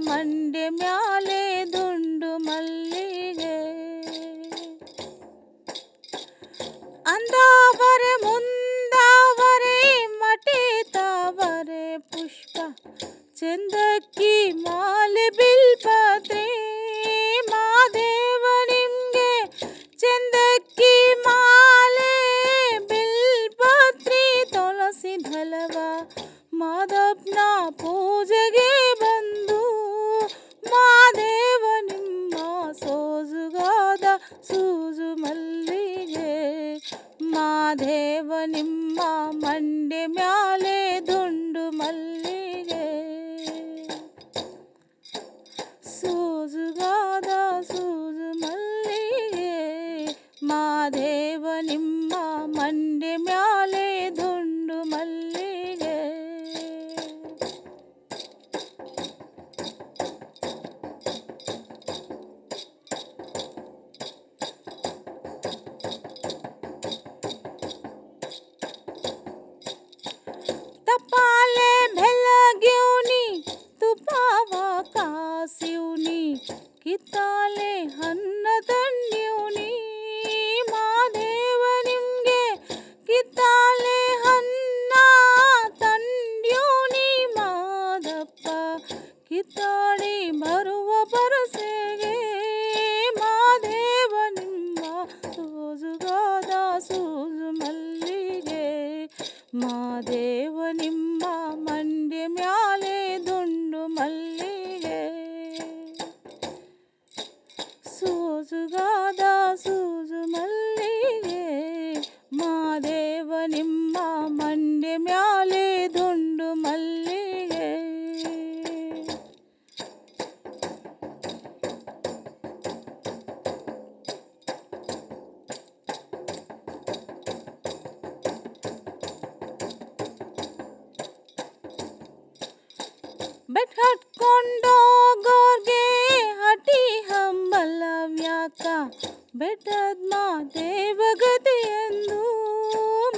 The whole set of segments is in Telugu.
ಮಂಡೆ ಮ್ಯಾಲೆ ದುಂಡು ಮಲ್ಲಿಗೆ ಅಂದಾವರೆ ಮುಂದಾವರೆ ಮಟಿತಾವರೆ ಪುಷ್ಪ ಚಂದಕ್ಕಿ ಮಾಲೆ ಬಿಲ್ಪತ್ರೆ ಮಾದೇವ ನಿಮ್ಗೆ ಚಂದಕ್ಕಿ ಮಾಲೆ ಬಿಲ್ಪತ್ರಿ ತುಳಸಿ ಧಲವ ಮಾದಪ್ಪನ ಪೂಜೆಗೆ ಬಂದು ಮಾದೇವ ನಿಮ್ಮ ಸೋಜುಗಾದ ಸೂಜು ಮಲ್ಲಿಗೆ ಮಾದೇವ ನಿಮ್ಮ ಮಂಡೆ ಮ್ಯಾಲೆ ದುಂಡು ಮಲ್ಲಿಗೆ ಸೋಜುಗಾದ ಸೂಜು ಮಲ್ಲಿಗೆ ಮಾದೇವ ನಿಮ್ಮ ಮಂಡೆ ಮ್ಯಾಲೆ ದುಂಡು ಮಲ್ಲಿಗೆ तपाले भेलग्युनी तुपाव कासियुनी ಕಿತ್ತಾಲೆ ಹನ್ನ ತಂಡ್ಯುನಿ ಮಾದೇವ ನಿಮ್ಗೆ ಕಿತ್ತಾಲೆ ಹನ್ನ ತಂಡ್ಯುನಿ ಮಾದಪ್ಪ ಕಿತ್ತಾಡಿ ಬರುವ ಬರಸೆಗೆ ಮಾದೇವ ನಿಮ್ಮ ಸೋಜುಗಾದ ಸೂಜು ಮಲ್ಲಿಗೆ ಮಾದೇವ ನಿಮ್ಮ ಮಂಡೆ ಮ್ಯಾಲೆ ದುಂಡು ಮಲ್ಲಿಗೆ ಸೋಜುಗಾದ ಸೂಜು ಮಲ್ಲಿಗೆ ಮಾದೇವ ನಿಮ್ಮ ಮಂಡೆ ಮ್ಯಾಲೆ ದುಂಡು ಮಲ್ಲಿಗೆ ಬೆಟ್ ಹಟ್ಕೊಂಡೋಗೋರ್ಗೆ ಹಟಿ ಹಂಬಲವ್ಯಾಕ ಬೆಟ್ಟದ ಮಾದೇವ ಗತಿಯೆಂದು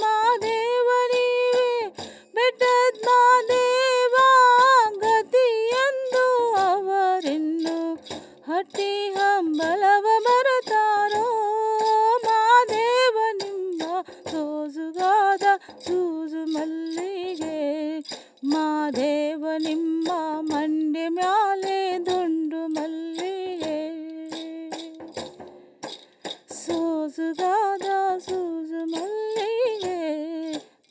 ಮಾದೇವ ನೀವೇ ಬೆಟ್ಟದ ಮಾದೇವ ಗತಿಯೆಂದು ಅವರಿನ್ನು ಹಟಿ ಹಂಬಲವ ಮರತಾರೋ ಮಾದೇವ ನಿಮ್ಮ ಸೋಜುಗಾದ ಸೂಜು ಮಲ್ಲಿಗೆ ಮಾದೇವ ನಿಮ್ಮ ಮಂಡೆ ಮ್ಯಾಲೆ ದುಂಡು ಮಲ್ಲಿಗೆ ಸೋಜುಗಾದ ಸೂಜು ಮಲ್ಲಿಗೆ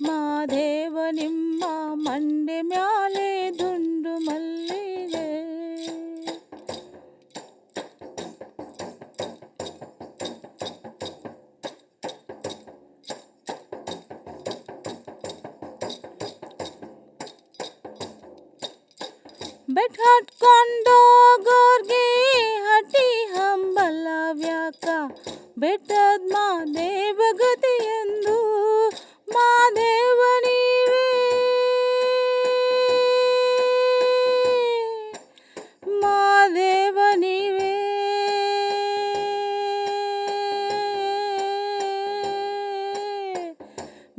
ಮಾದೇವ ನಿಮ್ಮ ಮಂಡೆ ಮ್ಯಾಲೆ ದುಂಡು ಮಲ್ಲಿಗೆ ಬೆಟ್ ಹಟ್ಕೊಂಡೋಗೋರ್ಗೆ ಹಟಿ ಹಂಬಲವ್ಯಾಕ ಬೆಟ್ಟದ ಮಾದೇವ ಗತಿಯೆಂದು ಮಾದೇವ ನೀವೇ ಮಾದೇವ ನೀವೇ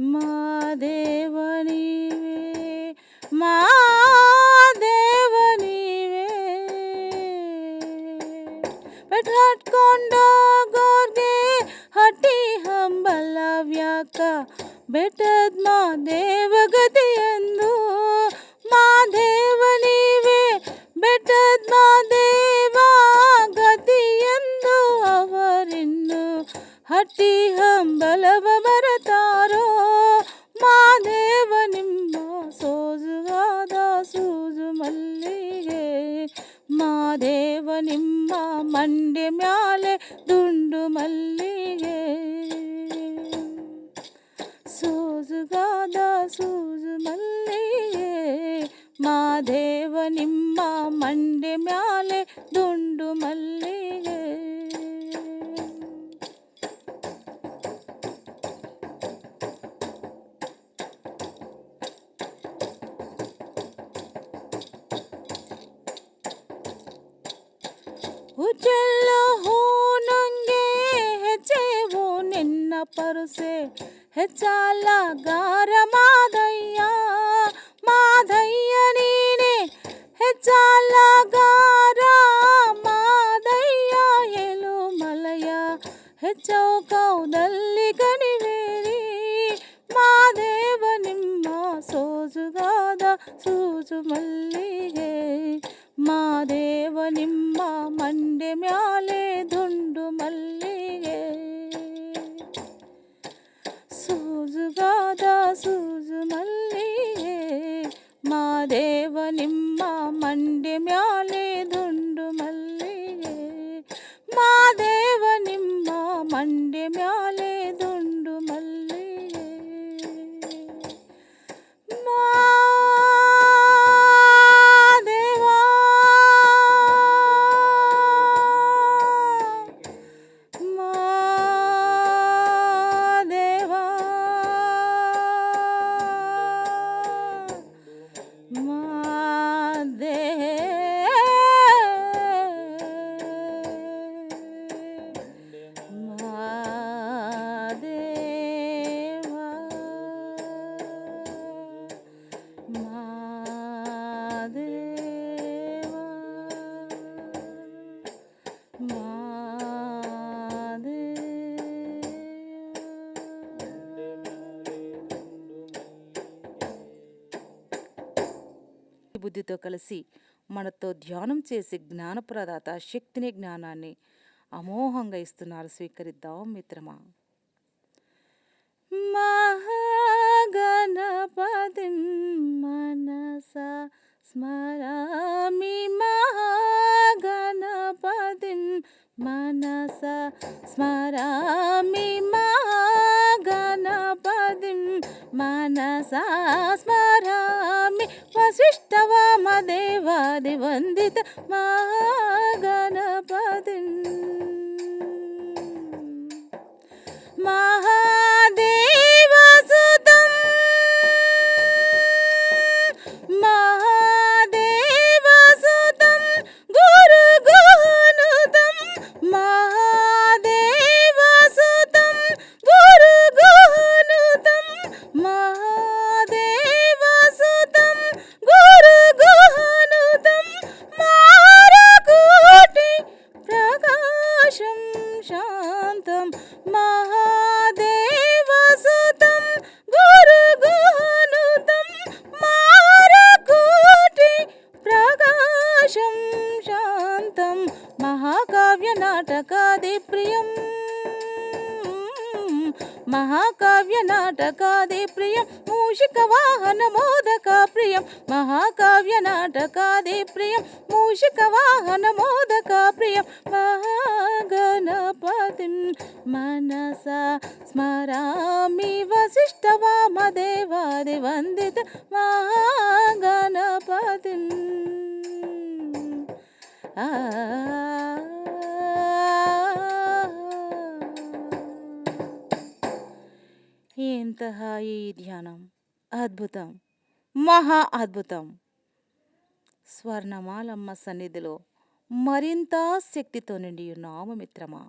ಮಾದೇವ ನೀವೇ ಮಾದೇವ ನೀವೇ ಬೆಟ್ ಹಟ್ಕೊಂಡೋಗೋರ್ಗೆ ಹಟಿ ಹಂಬಲವ್ಯಾಕ ಬೆಟ್ಟದ ಮಾದೇವ ಗತಿಯೆಂದು ಮಾದೇವ ನೀವೇ ಬೆಟ್ಟದ ಮಾದೇವ ಗತಿಯೆಂದು ಅವರಿನ್ನು ಹಟಿ ಹಂಬಲವ ಮರತಾರೋ ಮಾದೇವ ನಿಮ್ಮ ಸೋಜುಗಾದ ಸೂಜು ಮಲ್ಲಿಗೆ ಮಾದೇವ ನಿಮ್ಮ ಮಂಡೆ ಮ್ಯಾಲೆ ದುಂಡು ಮಲ್ಲಿಗೆ ಸೋಜುಗಾದ ಸೂಜು ಮಲ್ಲಿಗೆ ಮಾದೇವ ನಿಮ್ಮ ಮಂಡೆ ಮ್ಯಾಲೆ ದುಂಡು ಮಲ್ಲಿಗೆ ಉಜ್ಜೆಲ್ಲ ಹೂನಂಗೆ ಹೆಚ್ಚೇವು ನಿನ್ನ ಪರುಸೆ ಹೆಚ್ಚಾಲ ಗಾರ ಮಾದಯ್ಯ ಮಾದಯ್ಯ ನೀನೆ ಹೆಚ್ಚಾಲ ಚೌಕೌದಲ್ಲಿ ಕಣಿವೇರಿ ಮಾದೇವ ನಿಮ್ಮ ಸೋಜುಗಾದ ಸೂಜು ಮಲ್ಲಿಗೆ ಮಾದೇವ ನಿಮ್ಮ ಮಂಡೆ ಮ್ಯಾಲೆ ದುಂಡು ಮಲ್ಲಿಗೆ ಸೂಜುಗಾದ ಸೂಜು ಮಲ್ಲಿಗೆ ಮಾದೇವ ನಿಮ್ಮ ಮಂಡೆ ಮ್ಯಾಲೆ ದುಂಡು ಮಲ್ಲಿಗೆ ಮಾದೇವ ನಿಮ್ಮ ಮಂಡೆ ಮ್ಯಾಲೆ ದುಂಡು ಮಲ್ಲಿಗೆ ಮಾದೇವ ಮಾದೇವ బుద్ధితో కలిసి మనతో ధ్యానం చేసి జ్ఞానప్రదాత శక్తిని జ్ఞానాన్ని అమోఘంగా ఇస్తున్నారు. స్వీకరిద్దాం మిత్రమా. మహాగణపతిం మనసా స్మరామి మహాగణపతిం మనసా స్మరామి మహాగణపతిం మనసా స్మరామి వశిష్ఠవామదేవాది వందిత మహాగణపతిం మహాదేవసుతం మహాదేవసుతం గురుగుహనుతం మహాదేవసుతం గురుగుహనుతం మహాదేవసుతం గురుగుహనుతం మారకోటి ప్రకాశం శాంతం మహాదేవసుతం గురుగుహనుతం మారకోటి ప్రకాశం శాంతం మహాకావ్య నాటకాది ప్రియం మహాకావ్య నాటకాది ప్రియం మూషిక వాహన మోదక ప్రియం మహాకావ్య నాటకాది ప్రియం మూషిక వాహన మోదక ప్రియం మహాగణపతిం మనసా స్మరామి వశిష్ఠవామదేవాది వందిత మహాగణపతిం ఎంత హాయి ఈ ధ్యానం! అద్భుతం, మహా అద్భుతం. స్వర్ణమాలమ్మ సన్నిధిలో మరింత శక్తితో నిండి ఉన్నాము మిత్రమా.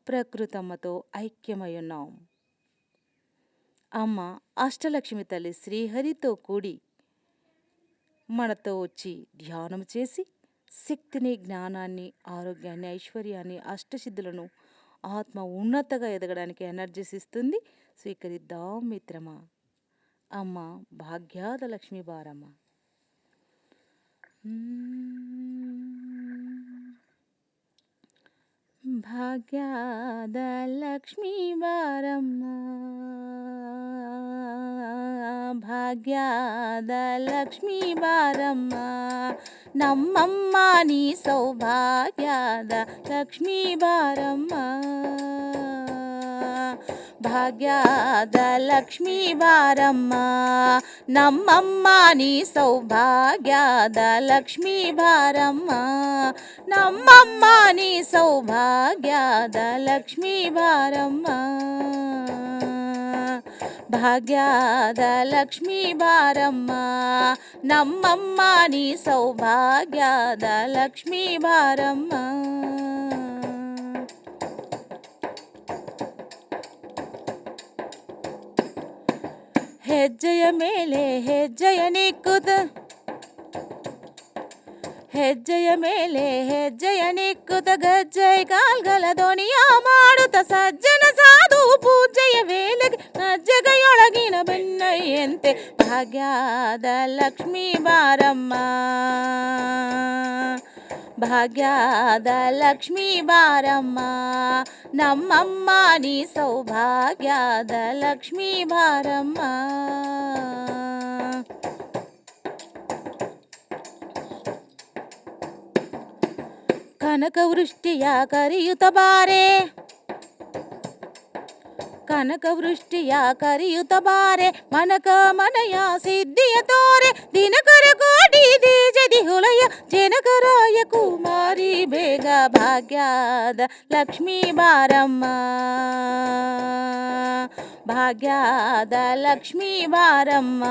ప్రకృతమ్మతో ఐక్యమై ఉన్నాం. అమ్మ అష్టలక్ష్మి తల్లి శ్రీహరితో కూడి మనతో వచ్చి ధ్యానం చేసి శక్తిని, జ్ఞానాన్ని, ఆరోగ్యాన్ని, ఐశ్వర్యాన్ని, అష్టసిద్ధులను, ఆత్మ ఉన్నతగా ఎదగడానికి ఎనర్జీస్ ఇస్తుంది. స్వీకరిద్దాం మిత్రమా. అమ్మ భాగ్యాద లక్ష్మీ బారమ్మ. భాగ్యాద లక్ష్మీ బారమ్మ, భాగ్యాద లక్ష్మీ బారమ్మ, నమ్మమ్మ నీ సౌభాగ్యాద లక్ష్మీ బారమ్మ, భాగ్యాద లక్ష్మీ బారమ్మ, నమ్మమ్మ నీ సౌభాగ్యాద లక్ష్మీ బారమ్మ, నమ్మమ్మ నీ సౌభాగ్యాద లక్ష్మీ బారమ్మ, భాగ్యాద లక్ష్మీ బారమ్మ, నమ్మమ్మ నీ సౌభాగ్యాద లక్ష్మీ బారమ్మ. ಹೆಜ್ಜೆಯ ಮೇಲೆ ಹೆಜ್ಜೆಯ ನಿಕ್ಕುತ್ತ, ಹೆಜ್ಜೆಯ ಮೇಲೆ ಹೆಜ್ಜೆಯ ನಿಕ್ಕುತ ಗಜ್ಜೆಯ ಕಾಲ್ಗಳ ಧ್ವನಿಯ ಮಾಡುತ್ತ ಸಜ್ಜನ ಸಾಧು ಪೂಜೆಯ ವೇಳೆಗೆ ನಜ್ಜೆಗೆಯೊಳಗಿನ ಬೆಣ್ಣೆಯಂತೆ ಭಾಗ್ಯದ ಲಕ್ಷ್ಮೀ ಬಾರಮ್ಮ, ಭಾಗ್ಯದ ಲಕ್ಷ್ಮೀ ಬಾರಮ್ಮ, ನಮ್ಮಮ್ಮ ನೀ ಸೌಭಾಗ್ಯದ ಲಕ್ಷ್ಮೀ ಬಾರಮ್ಮ. ಕನಕ ವೃಷ್ಟಿಯ ಕರಿಯುತ್ತ ಬಾರೆ, ಕನಕ ವೃಷ್ಟಿಯ ಕರಿಯುತ್ತ ಬಾರೆ, ಮನಕ ಮನಯ ಸಿದ್ಧಿಯ ತೋರೆ, ದಿನಕರ ಕೋಟಿ ದೀಜದಿ ಹುಲಯ ಜನಕರಾಯ ಕುಮಾರಿ ಬೇಗ ಭಾಗ್ಯದ ಲಕ್ಷ್ಮೀ ಬಾರಮ್ಮ, ಭಾಗ್ಯದ ಲಕ್ಷ್ಮೀ ಬಾರಮ್ಮ,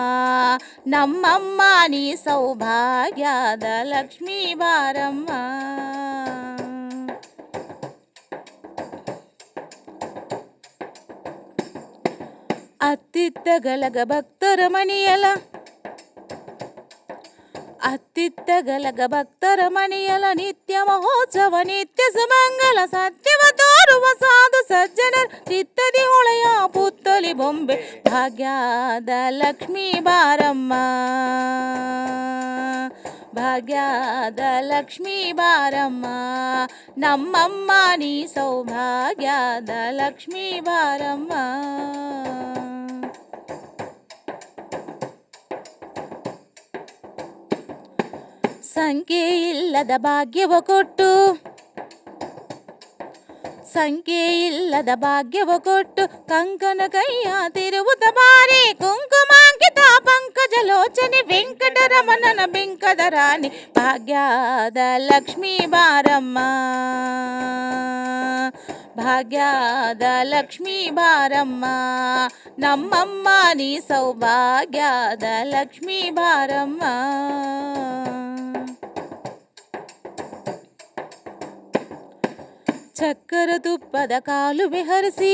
ನಮ್ಮಮ್ಮ ನೀ ಸೌಭಾಗ್ಯದ ಲಕ್ಷ್ಮೀ ಬಾರಮ್ಮ. ಅತ್ತಿತ್ತ ಗಲಗ ಭಕ್ತರ ಮಣಿಯಲ, ಅತ್ತಿತ್ತ ಗಲಗ ಭಕ್ತರ ಮಣಿಯಲ, ನಿತ್ಯ ಮಹೋತ್ಸವ ನಿತ್ಯ ಸುಮಂಗಲ, ಸತ್ಯವ ತೋರುವ ಸಾಧು ಸಜ್ಜನರ ಚಿತ್ತದಿ ಹೊಳೆಯ ಪುತ್ತಲಿ ಬೊಂಬೆ ಭಾಗ್ಯದ ಲಕ್ಷ್ಮೀ ಬಾರಮ್ಮ, ಭಾಗ್ಯದ ಲಕ್ಷ್ಮೀ ಬಾರಮ್ಮ, ನಮ್ಮಮ್ಮ ನೀ ಸೌಭಾಗ್ಯದ ಲಕ್ಷ್ಮೀ ಬಾರಮ್ಮ. ಸಂಖ್ಯೆ ಇಲ್ಲದ ಭಾಗ್ಯವ ಕೊಟ್ಟು, ಸಂಖ್ಯೆ ಇಲ್ಲದ ಭಾಗ್ಯವ ಕೊಟ್ಟು, ಕಂಕನ ಕೈಯ ತಿರುವುತ ಬಾರಿ, ಕುಂಕುಮಾಂಕಿತ ಪಂಕಜ ಲೋಚನೆ ವೆಂಕಟರಮಣನ ಬೆಂಕದ ರಾಣಿ ಭಾಗ್ಯದ ಲಕ್ಷ್ಮೀ ಬಾರಮ್ಮ, ಭಾಗ್ಯದ ಲಕ್ಷ್ಮೀ ಬಾರಮ್ಮ, ನಮ್ಮಮ್ಮ ನೀ ಸೌಭಾಗ್ಯದ ಲಕ್ಷ್ಮೀ ಬಾರಮ್ಮ. ಚಕ್ಕರ ತುಪ್ಪದ ಕಾಲುವೆ ಹರಿಸಿ,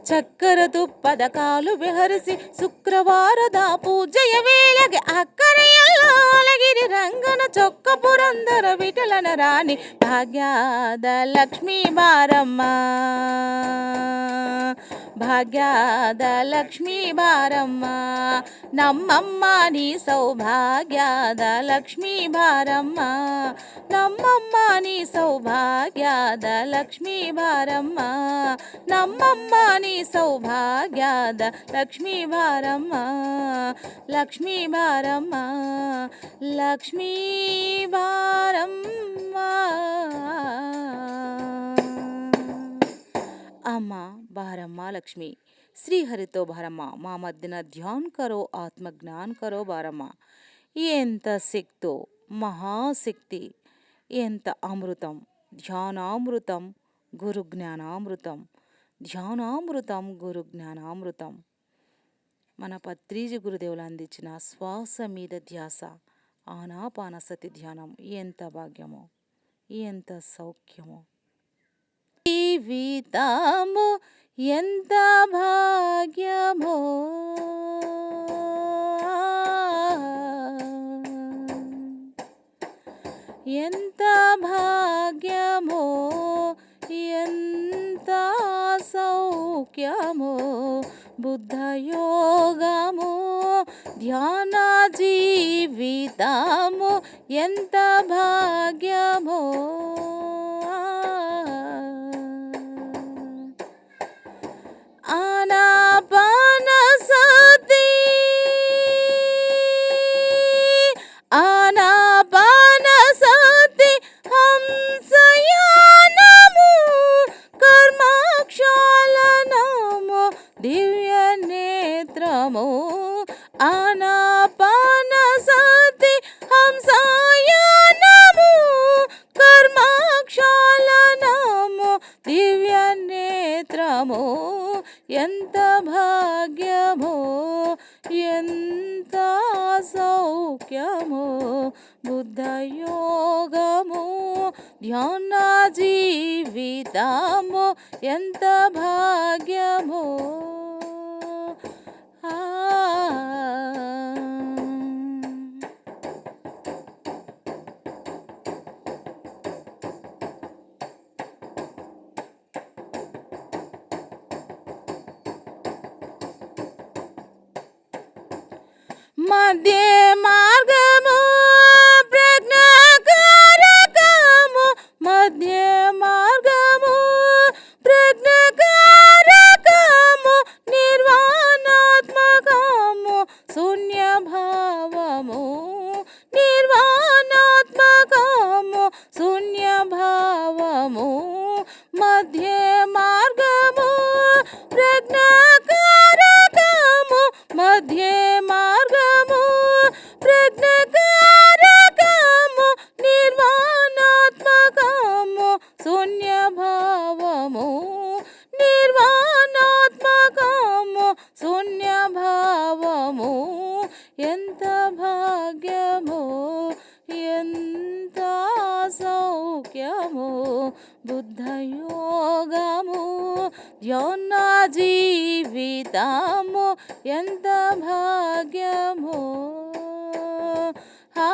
ಚಕ್ಕರ ತುಪ್ಪದ ಕಾಲುವೆ ಹರಿಸಿ, ಶುಕ್ರವಾರದ ಪೂಜೆಯ ವೇಳೆಗೆ ಅಕ್ಕರೆಯಲ್ಲ ಒಳಗಿರಿ ರಂಗನ ಚೊಕ್ಕ ಪುರಂದರ ವಿಠಲನ ರಾಣಿ ಭಾಗ್ಯದ ಲಕ್ಷ್ಮೀ ಬಾರಮ್ಮ, ಭಾಗ್ಯದ ಲಕ್ಷ್ಮೀ ಬಾರಮ್ಮ, ನಮ್ಮಮ್ಮ ನೀ ಸೌಭಾಗ್ಯದ ಲಕ್ಷ್ಮೀ ಬಾರಮ್ಮ, ನಮ್ಮಮ್ಮ ನೀ ಸೌಭಾಗ್ಯದ ಲಕ್ಷ್ಮೀ ಬಾರಮ್ಮ, ನಮ್ಮಮ್ಮ ನೀ ಸೌಭಾಗ್ಯದ ಲಕ್ಷ್ಮೀ ಬಾರಮ್ಮ, ಲಕ್ಷ್ಮೀ ಬಾರಮ್ಮ, ಲಕ್ಷ್ಮೀ ಬಾರಮ್ಮ. ಅಮ್ಮ ಬಾರಮ್ಮ ಲಕ್ಷ್ಮಿ, శ్రీహరి తో బారమ్మ, మా మధ్యన ధ్యాన్ కరో ఆత్మజ్ఞాన్ కరో బారమ్మ. ఎంత శక్తో మహాశక్తి, ఎంత అమృతం, ధ్యానామృతం గురు జ్ఞానామృతం, ధ్యానామృతం గురు జ్ఞానామృతం. మన పత్రిజీ గురుదేవులు అందించిన శ్వాస మీద ధ్యాస, ఆనాపానసతి ధ్యానం ఎంత భాగ్యమో, ఎంత సౌఖ్యమో. జీవితము ఎంత భాగ్యమో, ఎంత భాగ్యమో, ఎంత సౌఖ్యమో. బుద్ధయోగము ధ్యాన జీవితము ఎంత భాగ్యమో, ఆనాపానసతి, ఆనాపానసతి హంసయానము, కర్మక్షాళనము దివ్య నేత్రము. ఆనాపానసతి హంసయానము, కర్మక్షాళనము దివ్య నేత్రము. ఎంత భాగ్యమో, ఎంత సౌఖ్యమో. బుద్ధయోగము ధ్యాన జీవితము ఎంత భాగ్యమో. మధ్యే మార్గము ప్రజ్ఞాకారకము, మధ్యే మార్గము ప్రజ్ఞాకారకము, నిర్వాణాత్మకము శూన్య భావము, నిర్వాణాత్మకము శూన్య భావము, మధ్యే మార్గము ప్రజ్ఞాకారకము, మధ్యే మార్గము ప్రజ్ఞాకారకము, నిర్వాణాత్మకము శూన్య భావము, నిర్వాణాత్మకము శూన్య భావము. ఎంత భాగ్యమో ఎంత సౌఖ్యమో, బుద్ధయోగము ధ్యాన జీవితము ఎంత భాగ్యమో. ఆ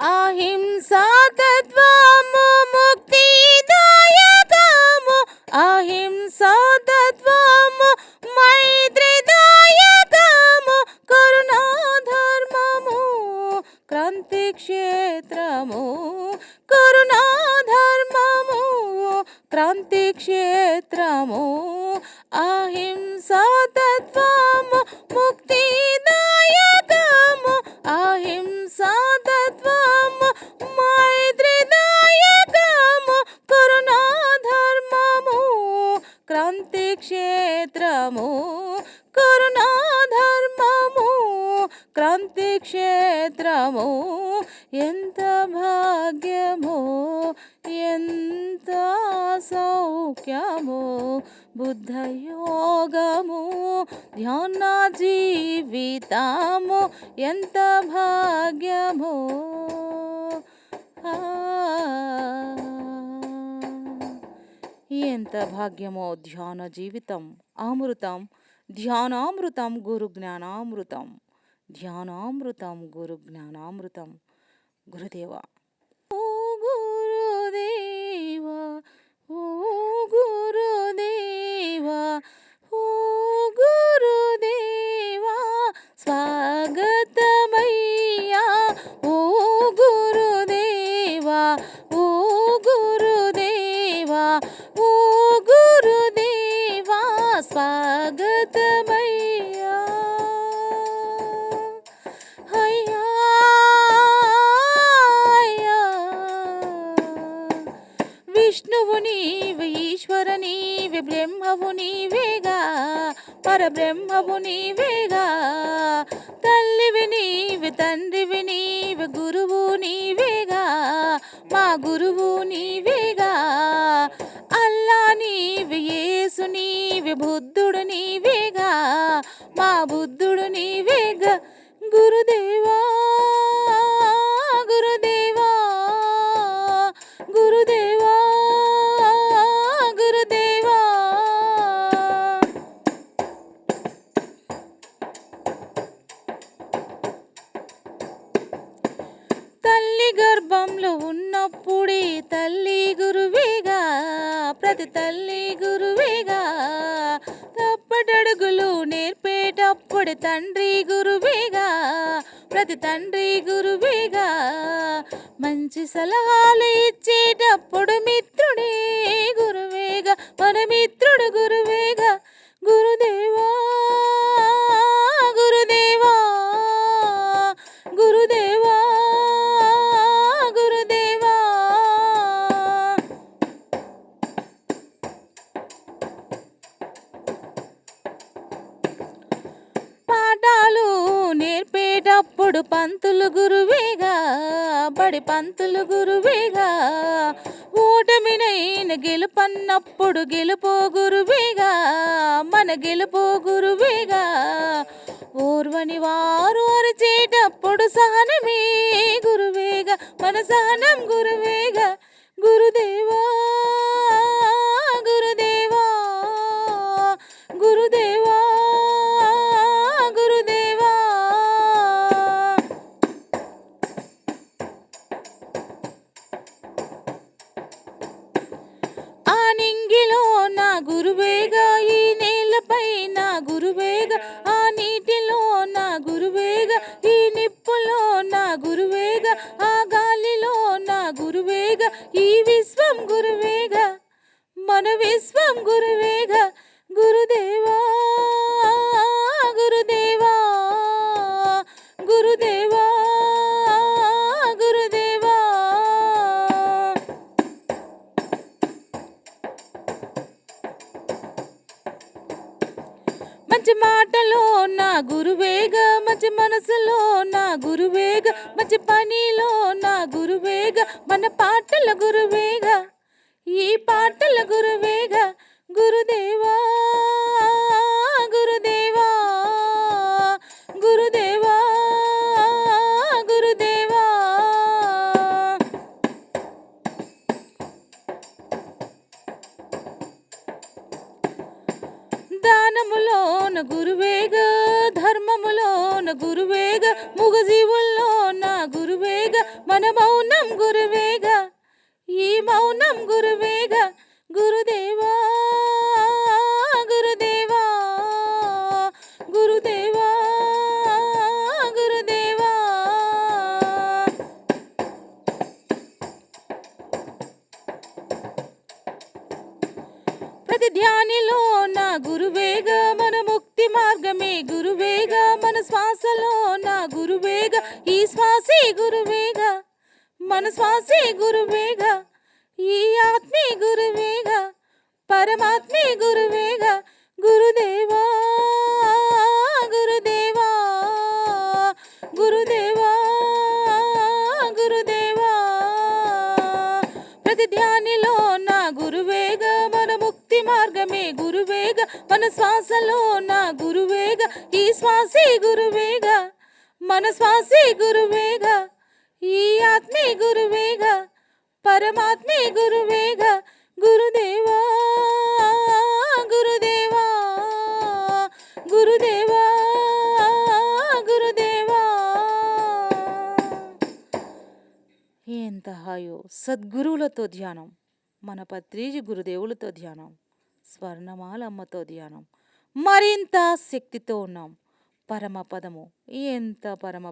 అహింసా తత్వము ముక్తిదాయకము, అహింసా తత్వము మైత్రిదాయకము, కరుణా ధర్మము క్రాంతి క్షేత్రము, కరుణా ధర్మము క్రాంతి క్షేత్రము, అహింసా తత్వము ముక్తిదాయకము, అహింసా తత్వము మైత్రిదాయకము, కరుణా ధర్మము క్రాంతి క్షేత్రము, కరుణా ధర్మము క్రాంతి క్షేత్రము. ఎంత భాగ్యమో ఎంత సౌఖ్యమో, బుద్ధయోగము ధ్యాన జీవితము ఎంత భాగ్యమో. ఎంత భాగ్యమో ధ్యాన జీవితం, అమృతం ధ్యానామృతం గురు జ్ఞానామృతం, ధ్యానామృతం గురు జ్ఞానామృతం. గురుదేవా, ఓ గురుదేవా, ఓ గురుదేవా, ఓ గురుదేవా స్వాగతమయ్యా, ఓ గురుదేవా, ఓ గురుదేవా, ఓ గురుదేవా స్వాగతమయ్యా. అయ్యా అయ్యా, విష్ణువు నీవే, ఈశ్వర నీవే, బ్రహ్మవు నీవేగా, పరబ్రహ్మవు నీవేగా, తల్లివి నీవే, తండ్రివి నీవే, గురువు నీవేగా, మా గురువు నీవేగా, అల్లా నీవే, యేసు నీవే, బుద్ధుడు నీవేగా, మా బుద్ధుడు నీవేగా. గురుదేవా గురుదేవా గురుదేవా గురుదేవా, తల్లి గర్భంలో ఉన్నప్పుడే తల్లి గురువేగా, ప్రతి తల్లి గురువేగా, తప్పటడుగులు నేర్పేటప్పుడు తండ్రి గురువేగా, ప్రతి తండ్రి గురువేగా, మంచి సలహాలు ఇచ్చేటప్పుడు మిత్రుడే గురువేగా, మన మిత్రుడు గురువేగా. గురుదేవా గురుదేవా గురుదేవా గురుదేవా, పాఠాలు నేర్పేటప్పుడు పంతులు గురువేగా, బడి పంతులు గురువేగా, ఓటమినైన గెలుపన్నప్పుడు గెలుపో గురువేగా, మన గెలుపో గురువేగా, ఓర్వని వారు అరిచేటప్పుడు సహనమే గురువేగా, మన సహనం గురువేగా. గురుదేవా గురుదేవా గురుదేవా గురుదేవా, గురువేగా ఈ విశ్వం గురువేగా మన విశ్వం గురువేగా గురుదేవా గురుదేవా గురుదేవా గురుదేవా. మంచి మాటలో నా గురువేగా మంచి మనసులో నా గురువేగా మంచి పనిలో నా గురువేగా మన పాటల గురువేగా ఈ పాటల గురువేగా గురుదేవా గురుదేవా గురుదేవా గురుదేవా. దానములోన గురువేగా ధర్మములోన గురువేగా మూగజీవుల్లో నా గురువేగా మన మౌనం గురువేగా ఈ మౌనం గురువేగా గురుదేవా గురుదేవా గురుదేవా గురుదేవా. ప్రతి ధ్యానిలో నా గురువేగా మన ముక్తి మార్గమే గురువేగా మన శ్వాసలో నా గురువేగా ఈ శ్వాసే గురువేగా మన శ్వాసే గురువేగా ఈ ఆత్మే గురువేగా పరమాత్మే గురువేగా గురుదేవా గురుదేవా గురుదేవా గురుదేవా. ప్రతి ధ్యానిలో నా గురువేగా మన ముక్తి మార్గమే గురువేగా మన శ్వాసలో నా గురువేగా ఈ శ్వాసే గురువేగా మన శ్వాసే గురువేగా ఈ ఆత్మే గురువేగా పరమాత్మే గురువేగా గురుదేవా గురుదేవా గురుదేవా గురుదేవా. ఎంత హాయో సద్గురువులతో ధ్యానం మన పత్రిజీ గురుదేవులతో ధ్యానం స్వర్ణమాల అమ్మతో ధ్యానం మరింత శక్తితో ఉన్నాం. పరమపదము ఎంత పరమ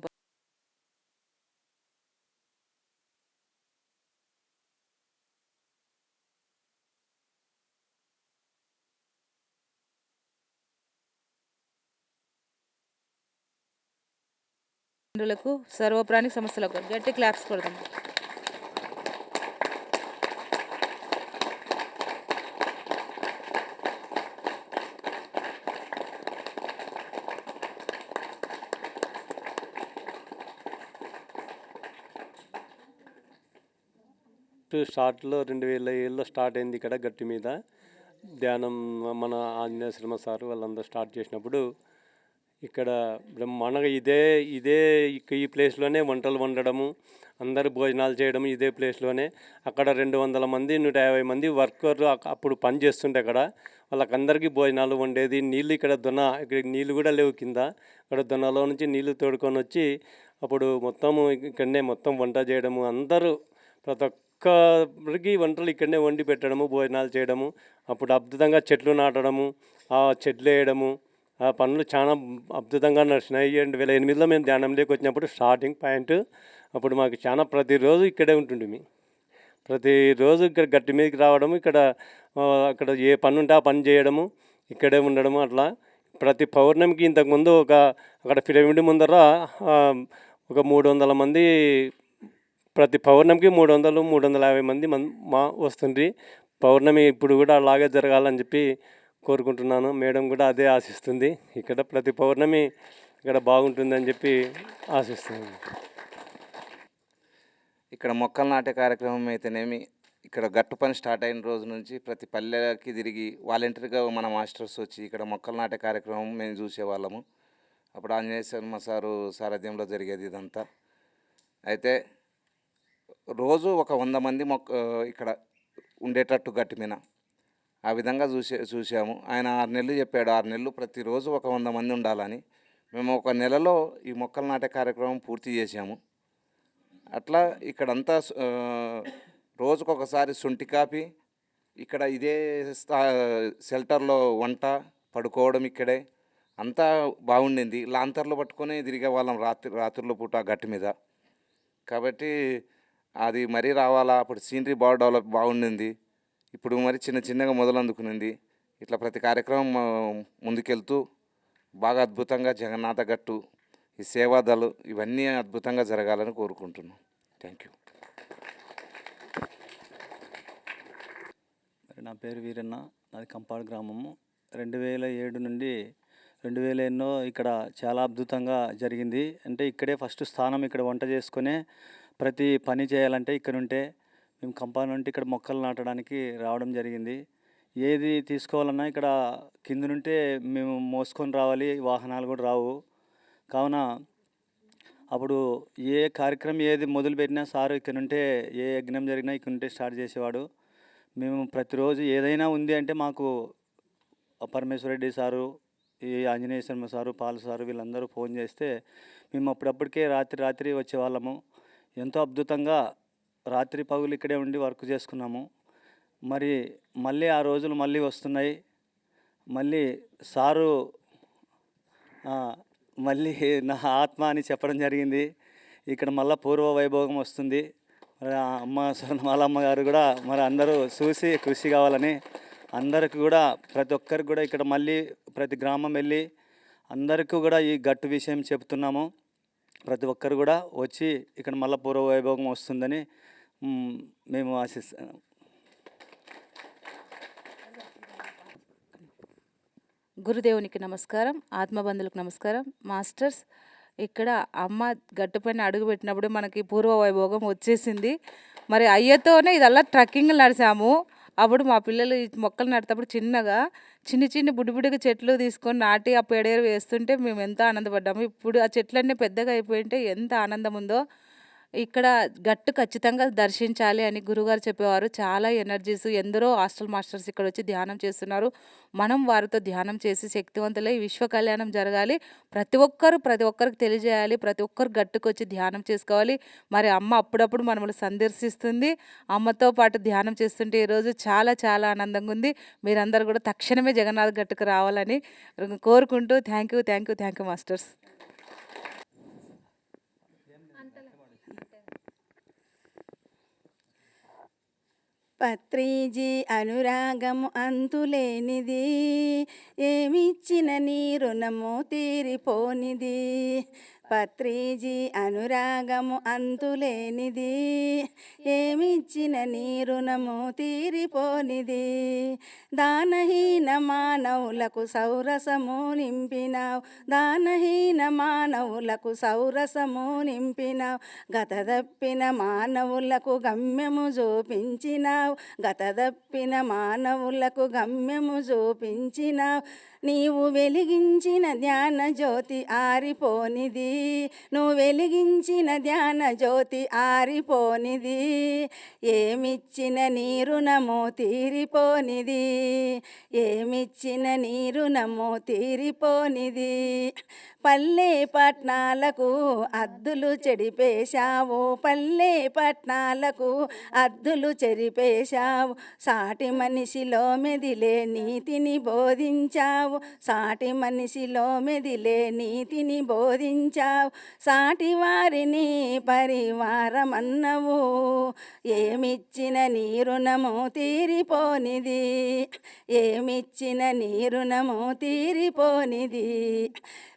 సర్వప్రాణి సమస్యలకు గట్టి క్లాప్స్ కొడదాం. స్టార్ట్లో 2007లో స్టార్ట్ అయింది ఇక్కడ గట్టి మీద ధ్యానం. మన ఆంజనేయ శర్మ సారు వాళ్ళందరూ స్టార్ట్ చేసినప్పుడు ఇక్కడ బ్రహ్మాండంగా ఇదే ఈ ప్లేస్లోనే వంటలు వండడము అందరూ భోజనాలు చేయడం ఇదే ప్లేస్లోనే. అక్కడ 200 మంది 150 మంది వర్కర్లు అప్పుడు పని చేస్తుంటే అక్కడ వాళ్ళకందరికీ భోజనాలు వండేది. నీళ్ళు ఇక్కడ ఇక్కడ నీళ్ళు కూడా లేవు కింద. అక్కడ దొన్నలో నుంచి నీళ్లు తోడుకొని వచ్చి అప్పుడు మొత్తము ఇక్కడనే మొత్తం వంట చేయడము. అందరూ ప్రతి ఒక్కరికి వంటలు ఇక్కడనే వండి పెట్టడము భోజనాలు చేయడము. అప్పుడు అద్భుతంగా చెట్లు నాటడము ఆ చెట్లు వేయడము ఆ పనులు చాలా అద్భుతంగా నడిచినాయి. 2008లో మేము ధ్యానంలోకి వచ్చినప్పుడు స్టార్టింగ్ పాయింట్ అప్పుడు మాకు చాలా ప్రతిరోజు ఇక్కడే ఉంటుండే. ప్రతిరోజు ఇక్కడ గట్టి మీదకి రావడము అక్కడ ఏ పని ఉంటే ఆ పని చేయడము ఇక్కడే ఉండడము. అట్లా ప్రతి పౌర్ణమికి ఇంతకుముందు అక్కడ పిరమిడ్ ముందర ఒక 300 మంది ప్రతి పౌర్ణమికి 300-350 మంది వస్తుండ్రి పౌర్ణమి. ఇప్పుడు కూడా అలాగే జరగాలని చెప్పి కోరుకుంటున్నాను. మేడం కూడా అదే ఆశిస్తుంది. ఇక్కడ ప్రతి పౌర్ణమి ఇక్కడ బాగుంటుందని చెప్పి ఆశిస్తున్నాను. ఇక్కడ మొక్కలు నాటే కార్యక్రమం అయితేనేమి ఇక్కడ గట్టు పని స్టార్ట్ అయిన రోజు నుంచి ప్రతి పల్లెకి తిరిగి వాలంటీర్గా మన మాస్టర్స్ వచ్చి ఇక్కడ మొక్కలు నాటే కార్యక్రమం మేము చూసేవాళ్ళము. అప్పుడు ఆంజనేయ శర్మ సారు సారథ్యంలో జరిగేది ఇదంతా. అయితే రోజు ఒక 100 మంది ఇక్కడ ఉండేటట్టు గట్టి మీద ఆ విధంగా చూసాము. ఆయన 6 నెలలు చెప్పాడు. 6 నెలలు ప్రతిరోజు ఒక 100 మంది ఉండాలని. మేము ఒక నెలలో ఈ మొక్కలు నాటే కార్యక్రమం పూర్తి చేసాము. అట్లా ఇక్కడంతా రోజుకొకసారి శొంఠి కాపీ ఇక్కడ ఇదే షెల్టర్లో వంట పడుకోవడం ఇక్కడే అంతా బాగుండింది. లాంతర్లు పట్టుకొని తిరిగే వాళ్ళం రాత్రుల పూట గట్టి మీద. కాబట్టి అది మరీ రావాలా, అప్పుడు సీనరీ బాగుండింది. ఇప్పుడు మరి చిన్న చిన్నగా మొదలందుకునింది. ఇట్లా ప్రతి కార్యక్రమం ముందుకెళ్తూ బాగా అద్భుతంగా జగన్నాథ గట్టు, ఈ సేవాదలు ఇవన్నీ అద్భుతంగా జరగాలని కోరుకుంటున్నాం. Thank you. మరి నా పేరు వీరన్న, నాది కంపాడు గ్రామము. 2007 నుండి 2000 ఇక్కడ చాలా అద్భుతంగా జరిగింది. అంటే ఇక్కడే ఫస్ట్ స్థానం. ఇక్కడ వంట చేసుకునే ప్రతి పని చేయాలంటే ఇక్కడ ఉంటే మేము కంపాడు నుండి ఇక్కడ మొక్కలు నాటడానికి రావడం జరిగింది. ఏది తీసుకోవాలన్నా ఇక్కడ కింద నుంటే మేము మోసుకొని రావాలి, వాహనాలు కూడా రావు. కావున అప్పుడు ఏ కార్యక్రమం ఏది మొదలుపెట్టినా సారు ఇక్కడ నుంటే, ఏ యజ్ఞం జరిగినా ఇక్కడ నుంటే స్టార్ట్ చేసేవాడు. మేము ప్రతిరోజు ఏదైనా ఉంది అంటే మాకు పరమేశ్వర రెడ్డి సారు, ఈ Anjaneya Sharma sir, Paul sir వీళ్ళందరూ ఫోన్ చేస్తే మేము అప్పుడప్పటికే రాత్రి వచ్చేవాళ్ళము. ఎంతో అద్భుతంగా రాత్రి పగులు ఇక్కడే ఉండి వర్క్ చేసుకున్నాము. మరి మళ్ళీ ఆ రోజులు మళ్ళీ వస్తున్నాయి. మళ్ళీ సారు మళ్ళీ నా ఆత్మ అని చెప్పడం జరిగింది. ఇక్కడ మళ్ళీ పూర్వ వైభోగం వస్తుంది. మరి ఆ అమ్మ స్వర్ణమాలమ్మ గారు కూడా మరి అందరూ చూసి కృషి కావాలని అందరికి కూడా, ప్రతి ఒక్కరికి కూడా ఇక్కడ మళ్ళీ ప్రతి గ్రామం వెళ్ళి అందరికీ కూడా ఈ గట్టు విషయం చెప్తున్నాము. ప్రతి ఒక్కరు కూడా వచ్చి ఇక్కడ మళ్ళీ పూర్వ వైభోగం వస్తుందని మేము ఆశిస్తున్నాం. గురుదేవునికి నమస్కారం, ఆత్మబంధులకు నమస్కారం. మాస్టర్స్, ఇక్కడ అమ్మ గట్టుపైన అడుగు పెట్టినప్పుడు మనకి పూర్వ వైభోగం వచ్చేసింది. మరి అయ్యతోనే ఇదల్లా ట్రక్కింగ్ నడిచాము. అప్పుడు మా పిల్లలు ఈ మొక్కలు నాటేటప్పుడు చిన్ని బుడ్డిగా చెట్లు తీసుకొని నాటి ఆ పేడేరు వేస్తుంటే మేము ఎంత ఆనందపడ్డాము. ఇప్పుడు ఆ చెట్లన్నీ పెద్దగా అయిపోయింటే ఎంత ఆనందం ఉందో. ఇక్కడ గట్టు ఖచ్చితంగా దర్శించాలి అని గురుగారు చెప్పేవారు. చాలా ఎనర్జీస్, ఎందరో హాస్టల్ మాస్టర్స్ ఇక్కడ వచ్చి ధ్యానం చేస్తున్నారు. మనం వారితో ధ్యానం చేసి శక్తివంతులై విశ్వ కళ్యాణం జరగాలి. ప్రతి ఒక్కరికి తెలియజేయాలి. ప్రతి ఒక్కరు గట్టుకు వచ్చి ధ్యానం చేసుకోవాలి. మరి అమ్మ అప్పుడప్పుడు మనల్ని సందర్శిస్తుంది. అమ్మతో పాటు ధ్యానం చేస్తుంటే ఈరోజు చాలా చాలా ఆనందంగా ఉంది. మీరందరూ కూడా తక్షణమే జగన్నాథ్ గట్టుకు రావాలని కోరుకుంటూ థ్యాంక్ యూ మాస్టర్స్. పత్రిజీ అనురాగము అంతులేనిది, ఏమిచ్చిన నీ రుణము తీరిపోనిది. పత్రిజీ అనురాగము అంతులేనిది, ఏమిచ్చిన నీ రుణము తీరిపోనిది. దానహీన మానవులకు సౌరసము నింపినావు, దానహీన మానవులకు సౌరసము నింపినావు. గతదప్పిన మానవులకు గమ్యము చూపించినావు, గతదప్పిన మానవులకు గమ్యము చూపించినావు. నీవు వెలిగించిన ధ్యాన జ్యోతి ఆరిపోనిది, నువ్వు వెలిగించిన ధ్యాన జ్యోతి ఆరిపోనిది. ఏమిచ్చిన నీ రుణము తీరిపోనిది, ఏమిచ్చిన నీ రుణము తీరిపోనిది. పల్లె పట్నాలకు అద్దులు చెడిపేశావు, పల్లె పట్నాలకు అద్దులు చెరిపేశావు. సాటి మనిషిలో మెదిలే నీతిని బోధించావు, సాటి మనిషిలో మెదిలే నీతిని బోధించావు. సాటి వారిని పరివారమన్నవు, ఏమిచ్చిన నీ రుణము తీరిపోనిది, ఏమిచ్చిన నీ రుణము తీరిపోనిది.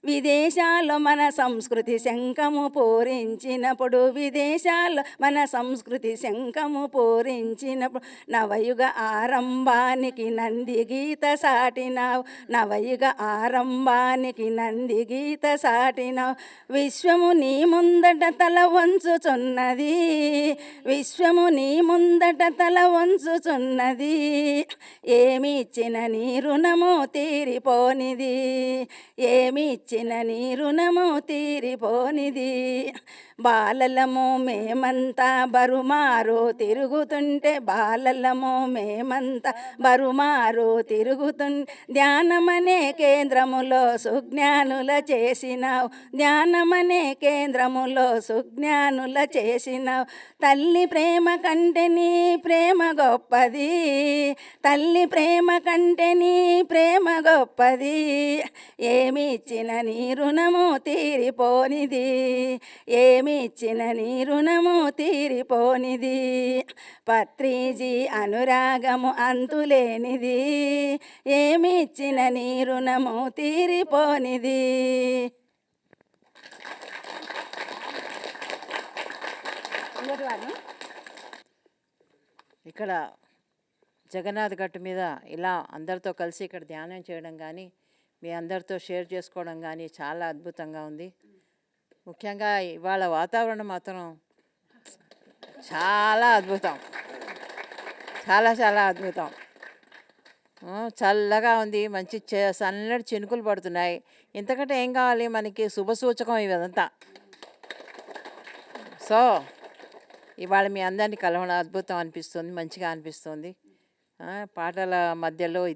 విదేశాల్లో మన సంస్కృతి శంఖము పూరించినప్పుడు, విదేశాల్లో మన సంస్కృతి శంఖము పూరించినప్పుడు నవయుగ ఆరంభానికి నంది గీత సాటినావు, నవయుగ ఆరంభానికి నంది గీత సాటినావు. విశ్వము నీ ముందట తల వంచుచున్నది, విశ్వము నీ ముందట తల వంచుచున్నది. ఏమి ఇచ్చిన నీ రుణము తీరిపోనిది, ఏమి ఇచ్చిన నీ రుణము తీరిపోనిది. బాలలము మేమంతా బరుమారు తిరుగుతుంటే, బాలలము మేమంతా బరుమారు తిరుగుతుంటే ధ్యానమనే కేంద్రములో సుజ్ఞానుల చేసినావు, ధ్యానమనే కేంద్రములో సుజ్ఞానుల చేసినావు. తల్లి ప్రేమ కంటే నీ ప్రేమ గొప్పది, తల్లి ప్రేమ కంటే నీ ప్రేమ గొప్పది. ఏమి ఇచ్చిన నీ రుణము తీరిపోనిది, ఏమిచ్చిన నీ రుణము తీరిపోనిది. పత్రిజీ అనురాగము అంతులేనిది, ఏమిచ్చిన నీ రుణము తీరిపోనిది. ఇక్కడ జగన్నాథ్ గట్టు మీద ఇలా అందరితో కలిసి ఇక్కడ ధ్యానం చేయడం కానీ మీ అందరితో షేర్ చేసుకోవడం కానీ చాలా అద్భుతంగా ఉంది. ముఖ్యంగా ఇవాళ వాతావరణం మాత్రం చాలా అద్భుతం, చాలా చాలా అద్భుతం. చల్లగా ఉంది, మంచి సన్నటి చినుకులు పడుతున్నాయి. ఇంతకంటే ఏం కావాలి మనకి? శుభసూచకం ఇదంతా. సో ఇవాళ మీ అందరినీ కలవడం అద్భుతం అనిపిస్తుంది, మంచిగా అనిపిస్తుంది. పాటల మధ్యలో ఈ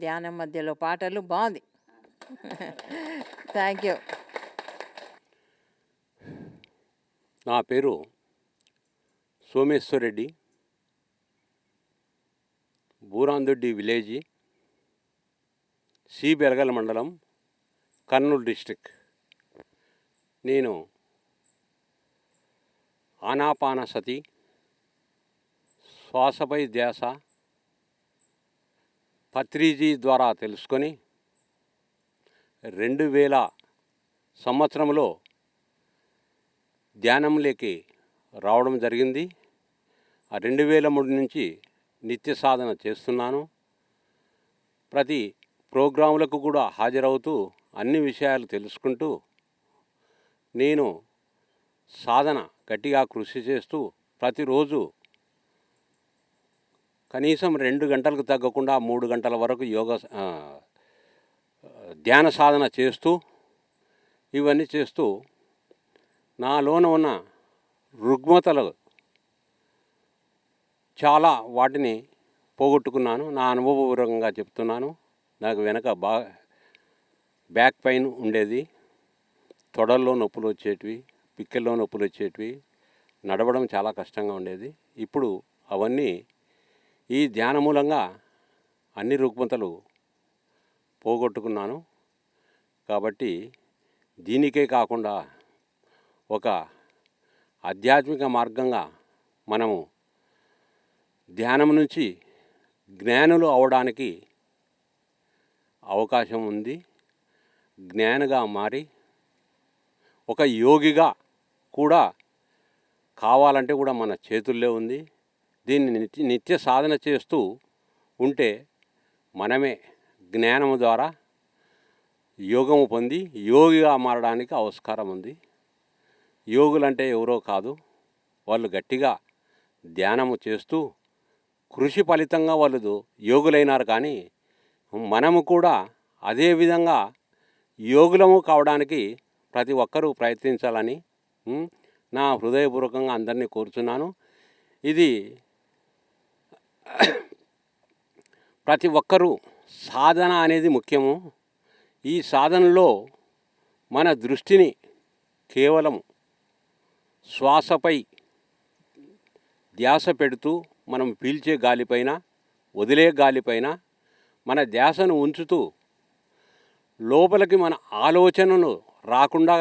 ధ్యానం మధ్యలో పాటలు బాగుంది. Thank you. నా పేరు సోమేశ్వర్ రెడ్డి, బూరాందొడ్డి విలేజీ, సి బెలగల మండలం, కర్నూలు డిస్ట్రిక్ట్. నేను ఆనాపానసతి, శ్వాసపై ధ్యాస పత్రిజీ ద్వారా తెలుసుకొని 2000 సంవత్సరంలో ధ్యానంలోకి రావడం జరిగింది. ఆ 2003 నుంచి నిత్య సాధన చేస్తున్నాను. ప్రతి ప్రోగ్రాములకు కూడా హాజరవుతూ అన్ని విషయాలు తెలుసుకుంటూ నేను సాధన గట్టిగా కృషి చేస్తూ ప్రతిరోజు కనీసం 2 గంటలకు తగ్గకుండా 3 గంటల వరకు ధ్యాన సాధన చేస్తూ ఇవన్నీ చేస్తూ నాలోన ఉన్న రుగ్మతలు చాలా వాటిని పోగొట్టుకున్నాను. నా అనుభవపూర్వకంగా చెప్తున్నాను. నాకు వెనక బ్యాక్ పెయిన్ ఉండేది, తొడల్లో నొప్పులు వచ్చేటివి, పిక్కల్లో నొప్పులు వచ్చేటివి, నడవడం చాలా కష్టంగా ఉండేది. ఇప్పుడు అవన్నీ ఈ ధ్యాన మూలంగా అన్ని రుగ్మతలు పోగొట్టుకున్నాను. కాబట్టి దీనికే కాకుండా ఒక ఆధ్యాత్మిక మార్గంగా మనము ధ్యానం నుంచి జ్ఞానులు అవడానికి అవకాశం ఉంది. జ్ఞానిగా మారి ఒక యోగిగా కూడా కావాలంటే కూడా మన చేతుల్లో ఉంది. దీన్ని నిత్య సాధన చేస్తూ ఉంటే మనమే జ్ఞానము ద్వారా యోగము పొంది యోగిగా మారడానికి ఆస్కారం ఉంది. యోగులంటే ఎవరో కాదు, వాళ్ళు గట్టిగా ధ్యానము చేస్తూ కృషి ఫలితంగా వాళ్ళు యోగులైనారు. కానీ మనము కూడా అదే విధంగా యోగులము కావడానికి ప్రతి ఒక్కరూ ప్రయత్నించాలని నా హృదయపూర్వకంగా అందరినీ కోరుచున్నాను. ఇది ప్రతి ఒక్కరూ సాధన అనేది ముఖ్యము. ఈ సాధనలో మన దృష్టిని కేవలం శ్వాసపై ధ్యాస పెడుతూ మనం పీల్చే గాలిపైన వదిలే గాలిపైన మన ధ్యాసను ఉంచుతూ లోపలికి మన ఆలోచనను రాకుండా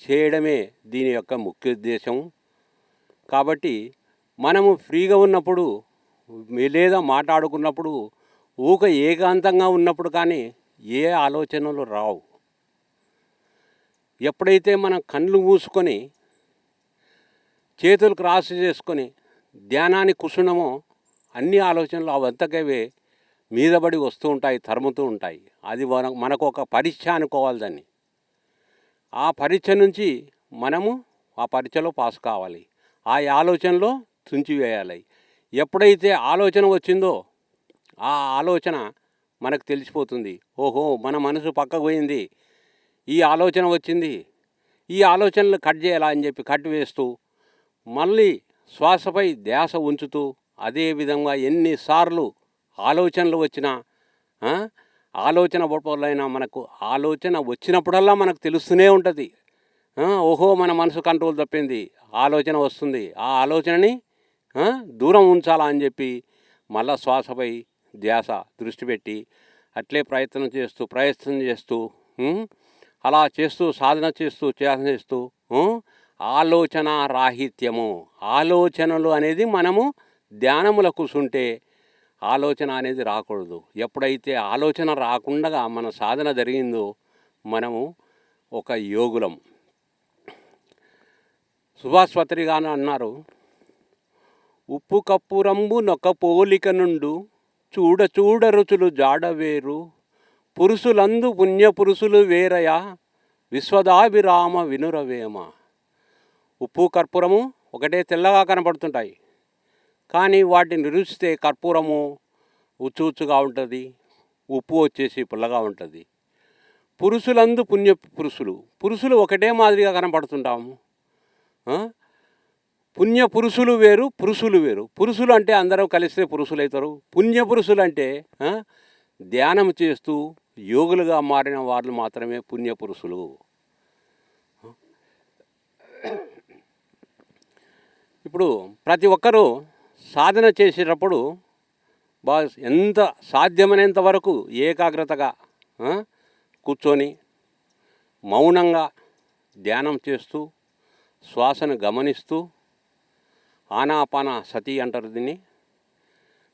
చేయడమే దీని యొక్క ముఖ్య ఉద్దేశం. కాబట్టి మనము ఫ్రీగా ఉన్నప్పుడు లేదా మాట్లాడుకున్నప్పుడు ఏకాంతంగా ఉన్నప్పుడు కానీ ఏ ఆలోచనలు రావు. ఎప్పుడైతే మనం కళ్ళు మూసుకొని చేతులు క్రాస్ చేసుకొని ధ్యానాన్ని కూర్చున్నామో అన్ని ఆలోచనలు అవంతకవే మీదబడి వస్తూ ఉంటాయి, తరుముతూ ఉంటాయి. అది మనకు ఒక పరీక్ష అనుకోవాలి దాన్ని. ఆ పరీక్ష నుంచి మనము ఆ పరీక్షలో పాస్ కావాలి. ఆ ఆలోచనలో తుంచివేయాలి. ఎప్పుడైతే ఆలోచన వచ్చిందో ఆ ఆలోచన మనకు తెలిసిపోతుంది. ఓహో, మన మనసు పక్కకు పోయింది, ఈ ఆలోచన వచ్చింది, ఈ ఆలోచనలు కట్ చేయాలా అని చెప్పి కట్ వేస్తూ మళ్ళీ శ్వాసపై ధ్యాస ఉంచుతూ అదే విధంగా ఎన్నిసార్లు ఆలోచనలు వచ్చినా ఆలోచన వల్ల మనకు ఆలోచన వచ్చినప్పుడల్లా మనకు తెలుస్తూనే ఉంటుంది. ఓహో, మన మనసు కంట్రోల్ తప్పింది, ఆలోచన వస్తుంది, ఆ ఆలోచనని దూరం ఉంచాలా అని చెప్పి మళ్ళా శ్వాసపై ధ్యాస దృష్టి పెట్టి అట్లే ప్రయత్నం చేస్తూ అలా చేస్తూ సాధన చేస్తూ ఆలోచన రాహిత్యము, ఆలోచనలు అనేది మనము ధ్యానములో కూర్చుంటే ఆలోచన అనేది రాకూడదు. ఎప్పుడైతే ఆలోచన రాకుండా మన సాధన జరిగిందో మనము ఒక యోగులం. సుభాష్ పత్రి గారు అన్నారు, ఉప్పు కప్పురంబు నొక్క పోలిక నుండు చూడ చూడ రుచులు జాడవేరు, పురుషులందు పుణ్యపురుషులు వేరయా విశ్వదాభిరామ వినురవేమ. ఉప్పు కర్పూరము ఒకటే తెల్లగా కనపడుతుంటాయి, కానీ వాటిని రుచిస్తే కర్పూరము ఉచ్చుగా ఉంటుంది, ఉప్పు వచ్చేసి పుల్లగా ఉంటుంది. పురుషులందు పురుషులు ఒకటే మాదిరిగా కనపడుతుంటాము. పుణ్య పురుషులు వేరు, పురుషులు వేరు. పురుషులు అంటే అందరం కలిస్తే పురుషులు అవుతారు. పుణ్య పురుషులు అంటే ధ్యానం చేస్తూ యోగులుగా మారిన వాళ్ళు మాత్రమే పుణ్య పురుషులు. ఇప్పుడు ప్రతి ఒక్కరూ సాధన చేసేటప్పుడు బాగా ఎంత సాధ్యమైనంత వరకు ఏకాగ్రతగా కూర్చొని మౌనంగా ధ్యానం చేస్తూ శ్వాసను గమనిస్తూ ఆనాపాన సతి అంటారు దీన్ని.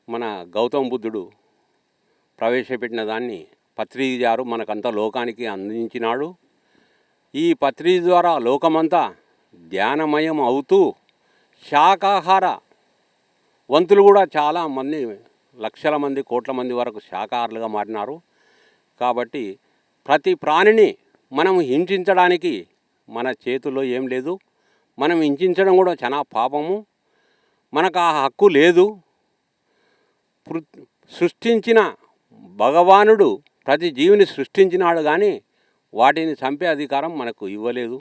మన గౌతమ బుద్ధుడు ప్రవేశపెట్టిన దాన్ని పత్రిజీ గారు మనకంతా లోకానికి అందించినాడు. ఈ పత్రిజీ ద్వారా లోకమంతా ధ్యానమయం అవుతూ శాకాహార వంతులు కూడా చాలామంది, లక్షల మంది, కోట్ల మంది వరకు శాకాహారులుగా మారినారు. కాబట్టి ప్రతి ప్రాణిని మనం హింసించడానికి మన చేతుల్లో ఏం లేదు. మనం హింసించడం కూడా చాలా పాపము. మనకు ఆ హక్కు లేదు. సృష్టించిన భగవానుడు ప్రతి జీవిని సృష్టించినాడు, కానీ వాటిని చంపే అధికారం మనకు ఇవ్వలేదు.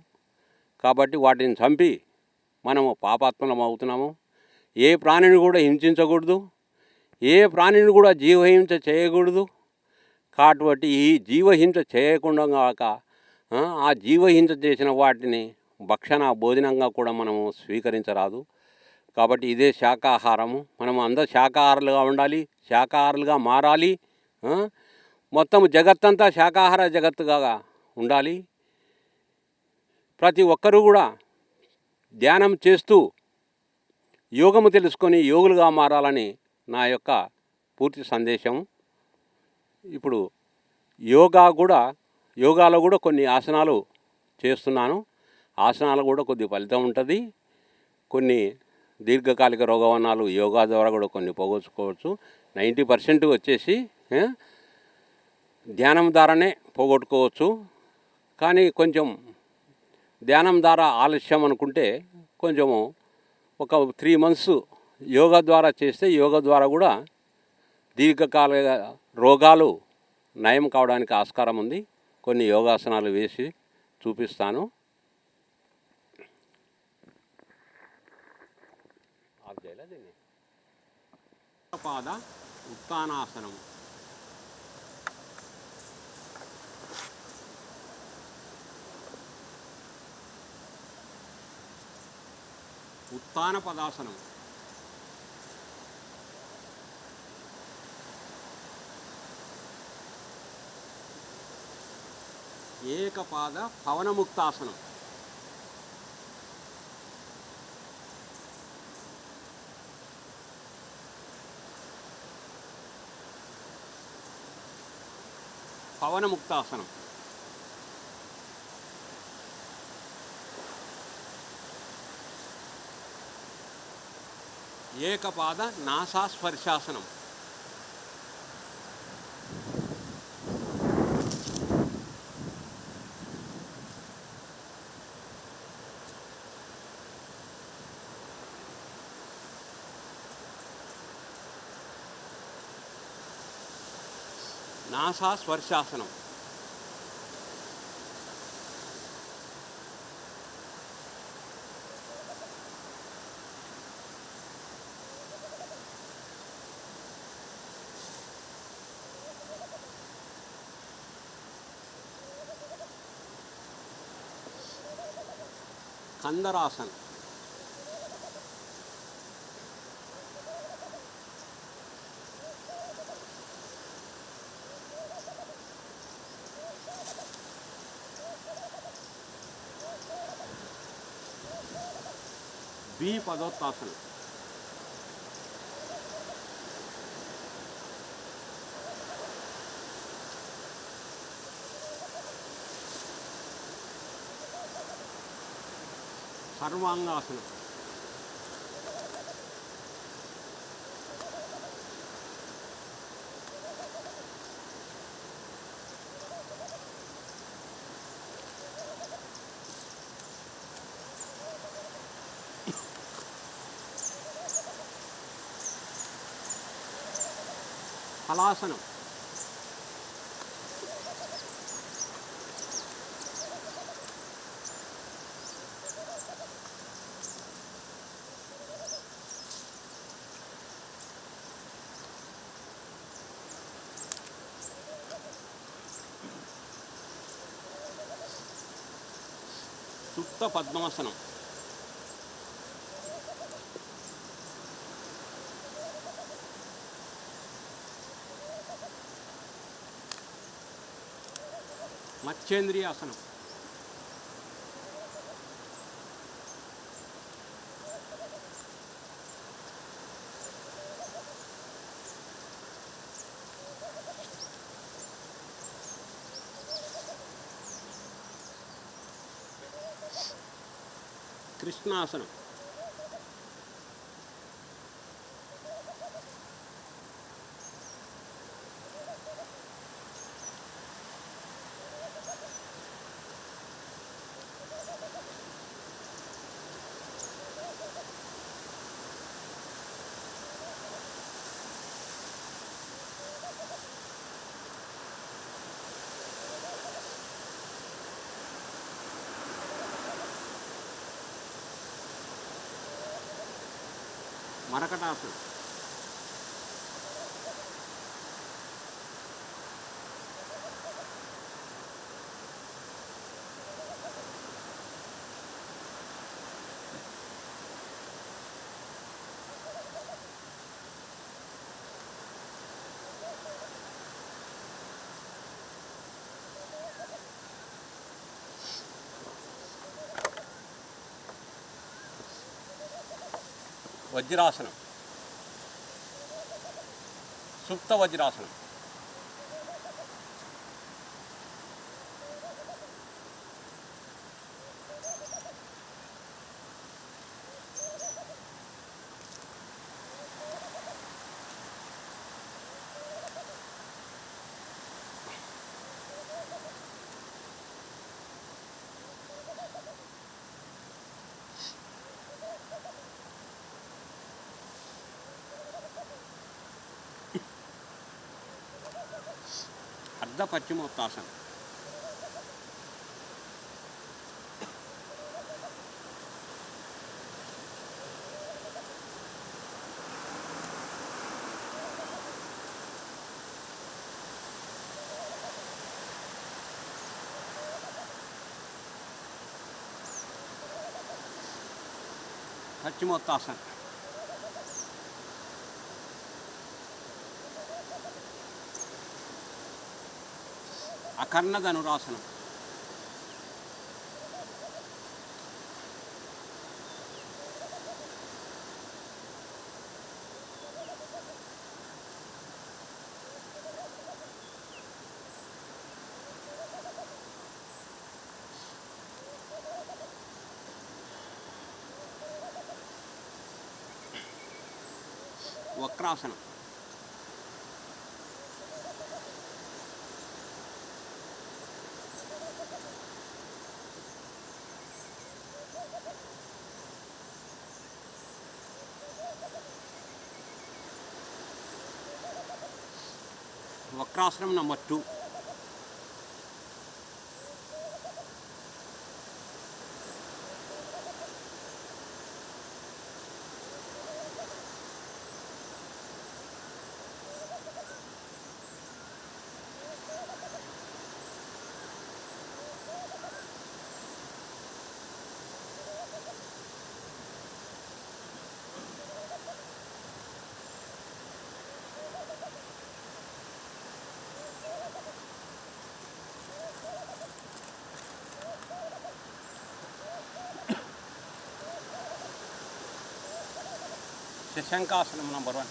కాబట్టి వాటిని చంపి మనము పాపాత్మలం అవుతున్నాము. ఏ ప్రాణిని కూడా హింసించకూడదు, ఏ ప్రాణిని కూడా జీవహింస చేయకూడదు. కాబట్టి ఈ జీవహింస చేయకుండా కాక ఆ జీవహింస చేసిన వాటిని భక్షణ భోజనంగా కూడా మనము స్వీకరించరాదు. కాబట్టి ఇదే శాకాహారము. మనం అందరూ శాకాహారులుగా ఉండాలి, శాకాహారులుగా మారాలి. మొత్తం జగత్తంతా శాకాహార జగత్తుగా ఉండాలి. ప్రతి ఒక్కరూ కూడా ధ్యానం చేస్తూ యోగము తెలుసుకొని యోగులుగా మారాలని నా యొక్క పూర్తి సందేశం. ఇప్పుడు యోగాలో కూడా కొన్ని ఆసనాలు చేస్తున్నాను. ఆసనాలు కూడా కొద్ది ఫలితం ఉంటుంది. కొన్ని దీర్ఘకాలిక రోగవన్నాలు యోగా ద్వారా కూడా కొన్ని పోగొట్టుకోవచ్చు. 90% వచ్చేసి ధ్యానం ద్వారానే పోగొట్టుకోవచ్చు. కానీ కొంచెం ధ్యానం ద్వారా ఆలస్యం అనుకుంటే కొంచెము ఒక 3 months యోగా ద్వారా చేస్తే యోగా ద్వారా కూడా దీర్ఘకాలిక రోగాలు నయం కావడానికి ఆస్కారం ఉంది. కొన్ని యోగాసనాలు వేసి చూపిస్తాను. పాద ఉత్తానాసనం. ఉత్తాన పదాసనం. ఏకపాద పవనముక్తాసనం. పవనముక్తాసనం. ఏకపాద నాసాస్పర్శాసనం. నాసాస్పర్శాసనం. కందరాసనం. ద్విపదోత్తాసనం. సర్వాంగాసనం. హలాసనం. సుప్త పద్మాసనం. మత్స్యేంద్రియాసనం. కృష్ణాసనం. మరకటాసనం. వజ్రాసనం. సుప్త వజ్రాసనం. అర్ధ పశ్చిమోత్తాసనం. పశ్చిమోత్తాసనం. అకర్ణ ధనురాసనం. వక్రాసనం. వక్రాసనం నంబర్ 2. శశాంకాసనం నంబర్ 1.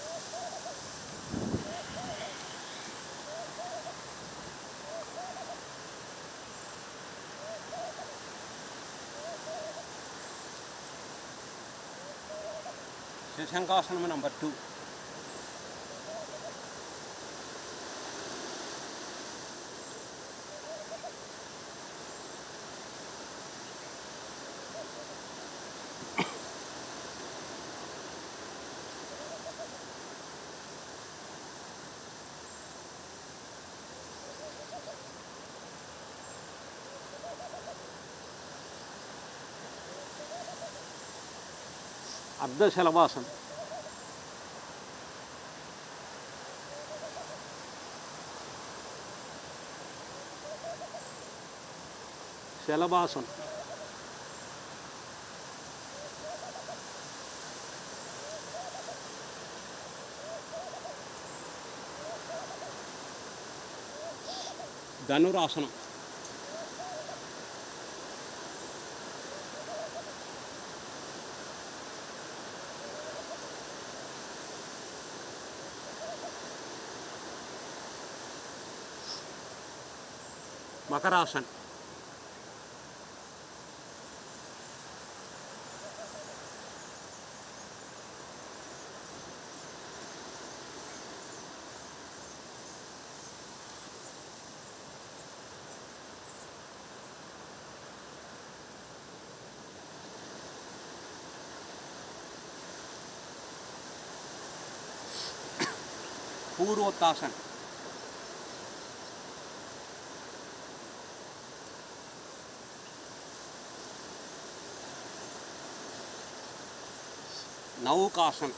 శశాంకాసనం నంబర్ 2. అర్ధ శలభాసనం. శలభాసనం. ధనురాసనం. మకరాసన్. పూర్వోత్తాసన్. నౌకాసన్.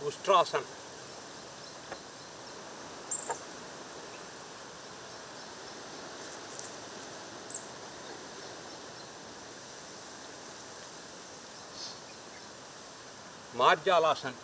ఉష్ట్రాసన్. మార్జాలాసన్.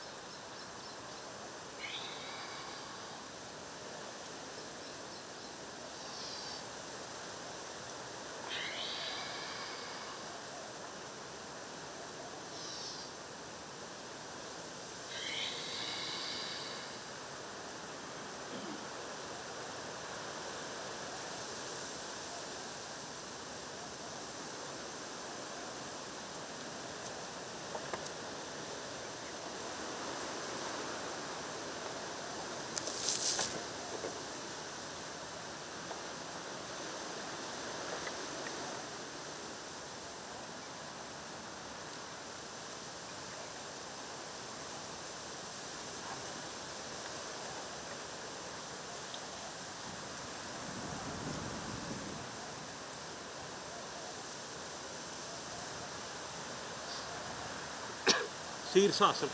శీర్షాసనం.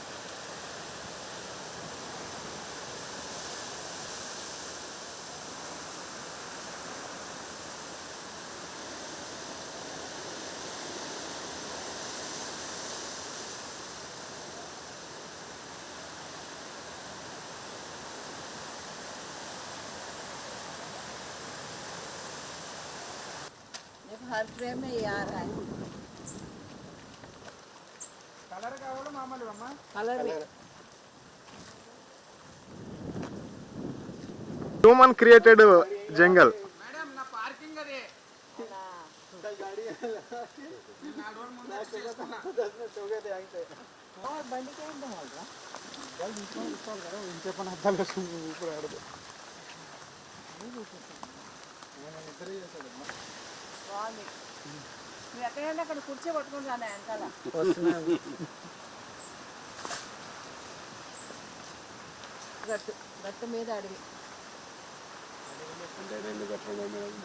देखो हर फ्रेम में ये आ रहा है कलर भी హ్యూమన్ క్రియేటెడ్ జంగల్. బాగుంది నువ్వు ఎక్కడైనా అక్కడ కుర్చీ పట్టుకుని రానా వెనకాల గట్టు గట్టు మీద అడవి రెండు గట్టు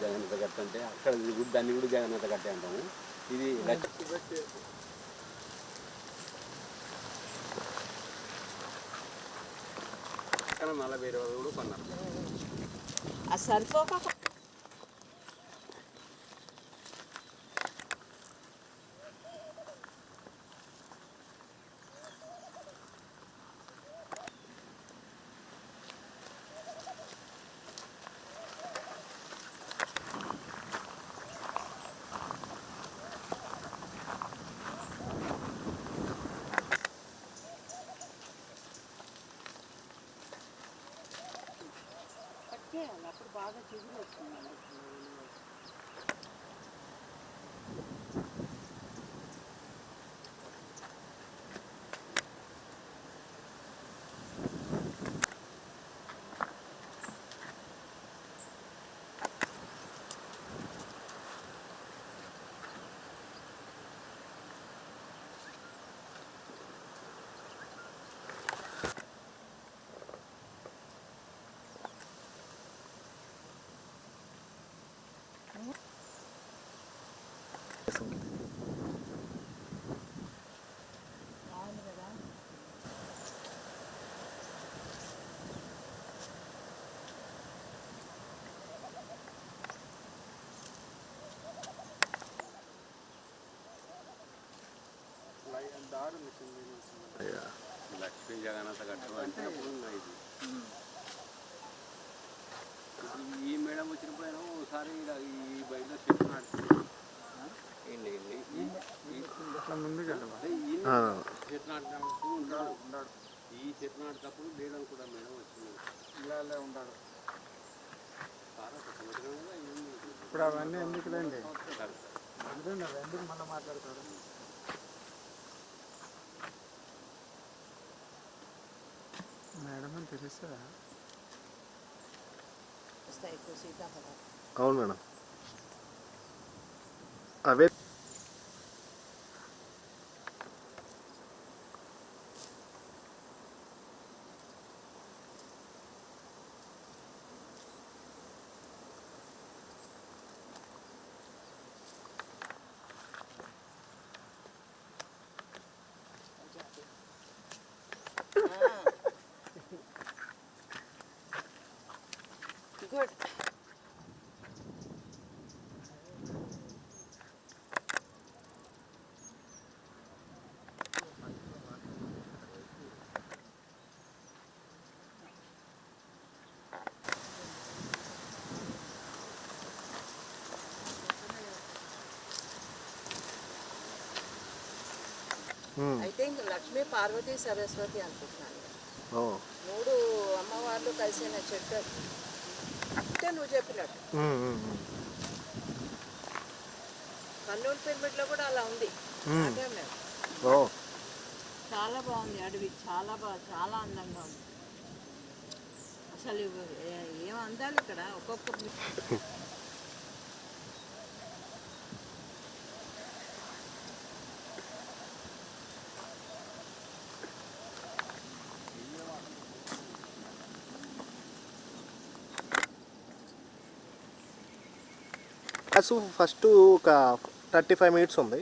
జగన్నాథ గట్టు అంటే అక్కడ దాన్ని కూడా జగన్నాథ గట్టే అంటాము. ఇది మళ్ళీ వేరే వాళ్ళు కూడా కొన్నారు. ఆ సరిపోక లక్ష్మీ జగన్నాథ ఘట్టం అంటే అప్పుడు ఇది ఈ మేడం వచ్చినప్పుడు ఒకసారి ఈ బయట చెట్టు నాటుతుంది చెట్టు నాటినప్పుడు ఉన్నాడు ఈ చెట్టు నాటినప్పుడు లేదనుకుంటా మేడం వచ్చింది ఇలా ఉన్నాడు. ఇప్పుడు అవన్నీ ఎందుకులేండి, ఎందుకు మళ్ళీ మాట్లాడతారు. మేడం అని తెలుస్తుందా? అవును madam, away good. I think Lakshmi Parvati Saraswati అనుకుంటున్నాను. 3 అమ్మవార్లు కలిసిన చెట్టు అంటే నువ్వు చెప్పినట్టు కర్నూలు పిరమిడ్లో కూడా అలా ఉంది. అదే మేము చాలా బాగుంది అడవి, చాలా అందంగా ఉంది. అసలు ఏం అందాలి ఇక్కడ ఒక్కొక్క క్లాసు ఫస్ట్ ఒక 35 మినిట్స్ ఉంది.